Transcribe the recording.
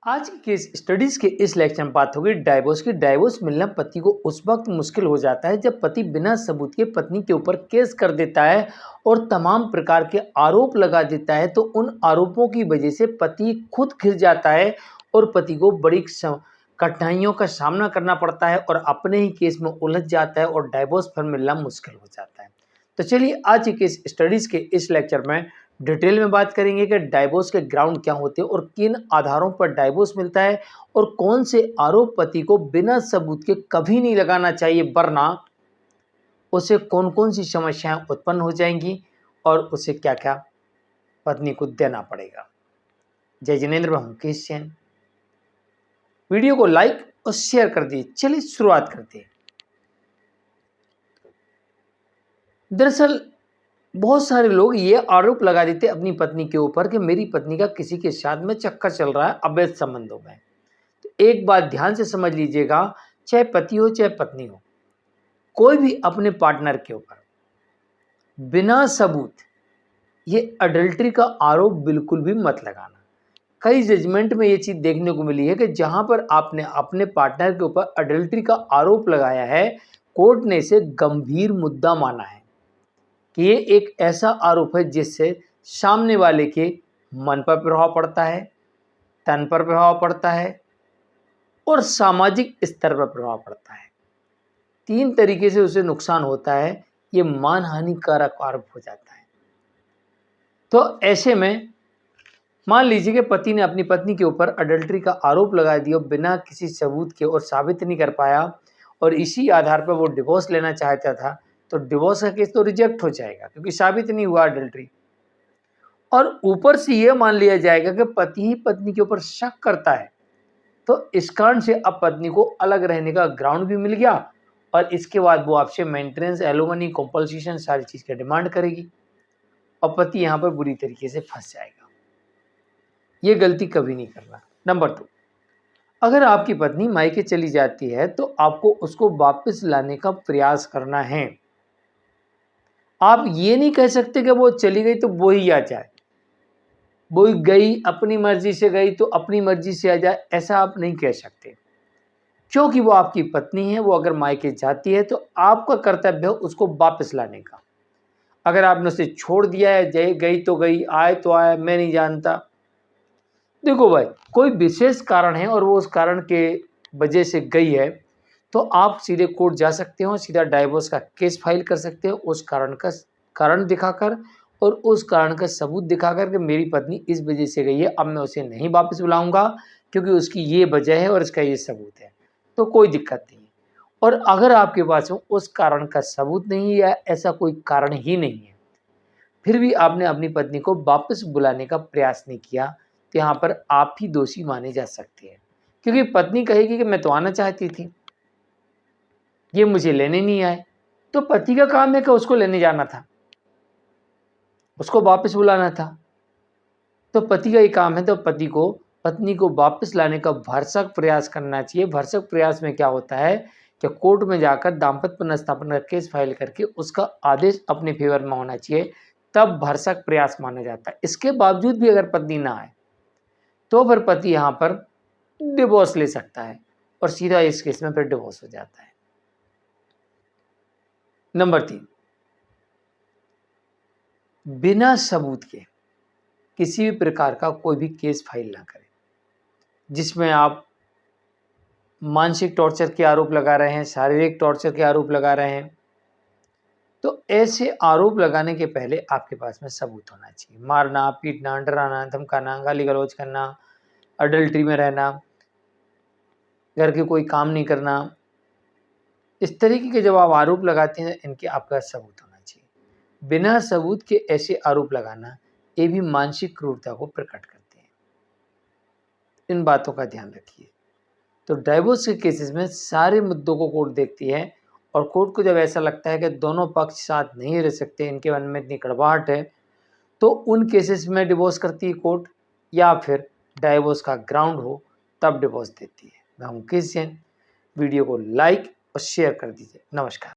आज की case studies के इस लेक्चर में बात होगी डाइवोर्स की। डाइवोर्स मिलना पति को उस वक्त मुश्किल हो जाता है जब पति बिना सबूत के पत्नी के ऊपर केस कर देता है और तमाम प्रकार के आरोप लगा देता है। तो उन आरोपों की वजह से पति खुद घिर जाता है और पति को बड़ी कठिनाइयों का सामना करना पड़ता है और अपने ही केस में उलझ जाता है और डाइवोर्स फिर मिलना मुश्किल हो जाता है। तो चलिए आज की केस स्टडीज के इस लेक्चर में डिटेल में बात करेंगे कि डाइवोर्स के ग्राउंड क्या होते हैं और किन आधारों पर डाइवोर्स मिलता है और कौन से आरोप पति को बिना सबूत के कभी नहीं लगाना चाहिए, वरना उसे कौन कौन सी समस्याएं उत्पन्न हो जाएंगी और उसे क्या क्या पत्नी को देना पड़ेगा। जय जिनेंद्र, मैं मुकेश जैन। वीडियो को लाइक और शेयर कर दिए। चलिए शुरुआत करते हैं। दरअसल बहुत सारे लोग ये आरोप लगा देते अपनी पत्नी के ऊपर कि मेरी पत्नी का किसी के साथ में चक्कर चल रहा है अवैध संबंधों में। तो एक बात ध्यान से समझ लीजिएगा, चाहे पति हो चाहे पत्नी हो, कोई भी अपने पार्टनर के ऊपर बिना सबूत ये अडल्ट्री का आरोप बिल्कुल भी मत लगाना। कई जजमेंट में ये चीज देखने को मिली है कि जहां पर आपने अपने पार्टनर के ऊपर अडल्ट्री का आरोप लगाया है, कोर्ट ने इसे गंभीर मुद्दा माना है कि ये एक ऐसा आरोप है जिससे सामने वाले के मन पर प्रभाव पड़ता है, तन पर प्रभाव पड़ता है और सामाजिक स्तर पर प्रभाव पड़ता है। 3 तरीके से उसे नुकसान होता है। ये मानहानिकारक आरोप हो जाता है। तो ऐसे में मान लीजिए कि पति ने अपनी पत्नी के ऊपर अडल्ट्री का आरोप लगा दिया बिना किसी सबूत के और साबित नहीं कर पाया और इसी आधार पर वो डिवोर्स लेना चाहता था, तो डिवोर्स का केस तो रिजेक्ट हो जाएगा क्योंकि साबित नहीं हुआ अडल्ट्री। और ऊपर से ये मान लिया जाएगा कि पति ही पत्नी के ऊपर शक करता है, तो इस कारण से अब पत्नी को अलग रहने का ग्राउंड भी मिल गया और इसके बाद वो आपसे मेंटेनेंस, एलिमनी, कॉम्पल्सेशन सारी चीज की डिमांड करेगी और पति यहाँ पर बुरी तरीके से फंस जाएगा। ये गलती कभी नहीं करना। नंबर 2, अगर आपकी पत्नी मायके चली जाती है तो आपको उसको वापस लाने का प्रयास करना है। आप ये नहीं कह सकते कि वो चली गई तो वो ही आ जाए, वो गई अपनी मर्जी से गई तो अपनी मर्जी से आ जाए, ऐसा आप नहीं कह सकते क्योंकि वो आपकी पत्नी है। वो अगर मायके जाती है तो आपका कर्तव्य है उसको वापस लाने का। अगर आपने उसे छोड़ दिया है, गई तो गई, आए तो आए, मैं नहीं जानता। देखो भाई, कोई विशेष कारण है और वो उस कारण के वजह से गई है तो आप सीधे कोर्ट जा सकते हो, सीधा डाइवोर्स का केस फाइल कर सकते हो उस कारण दिखाकर और उस कारण का सबूत दिखाकर कि मेरी पत्नी इस वजह से गई है, अब मैं उसे नहीं वापस बुलाऊंगा क्योंकि उसकी ये वजह है और इसका ये सबूत है। तो कोई दिक्कत नहीं है। और अगर आपके पास उस कारण का सबूत नहीं है या ऐसा कोई कारण ही नहीं है, फिर भी आपने अपनी पत्नी को वापस बुलाने का प्रयास नहीं किया, तो यहाँ पर आप ही दोषी माने जा सकते हैं क्योंकि पत्नी कहेगी कि मैं तो आना चाहती थी, ये मुझे लेने नहीं आए। तो पति का काम है कि उसको लेने जाना था, उसको वापस बुलाना था। तो पति का ये काम है, तो पति को पत्नी को वापस लाने का भरसक प्रयास करना चाहिए। भरसक प्रयास में क्या होता है कि कोर्ट में जाकर दाम्पत्य पुनर्स्थापन का केस फाइल करके उसका आदेश अपने फेवर में होना चाहिए, तब भरसक प्रयास माना जाता है। इसके बावजूद भी अगर पत्नी ना आए तो फिर पति यहाँ पर डिवोर्स ले सकता है और सीधा इस केस में फिर डिवोर्स हो जाता है। नंबर 3, बिना सबूत के किसी भी प्रकार का कोई भी केस फाइल ना करें जिसमें आप मानसिक टॉर्चर के आरोप लगा रहे हैं, शारीरिक टॉर्चर के आरोप लगा रहे हैं। तो ऐसे आरोप लगाने के पहले आपके पास में सबूत होना चाहिए। मारना, पीटना, डराना, धमकाना, गाली गलौज करना, अडल्ट्री में रहना, घर के कोई काम नहीं करना, इस तरीके के जब आप आरोप लगाते हैं इनके आपका सबूत होना चाहिए। बिना सबूत के ऐसे आरोप लगाना ये भी मानसिक क्रूरता को प्रकट करते हैं। इन बातों का ध्यान रखिए। तो डाइवोर्स के केसेस में सारे मुद्दों को कोर्ट देखती है और कोर्ट को जब ऐसा लगता है कि दोनों पक्ष साथ नहीं रह सकते, इनके मन में इतनी कड़वाहट है, तो उन केसेस में डिवोर्स करती है कोर्ट, या फिर डाइवोर्स का ग्राउंड हो तब डिवोर्स देती है। मैं मुकेश जैन। वीडियो को लाइक और शेयर कर दीजिए। नमस्कार।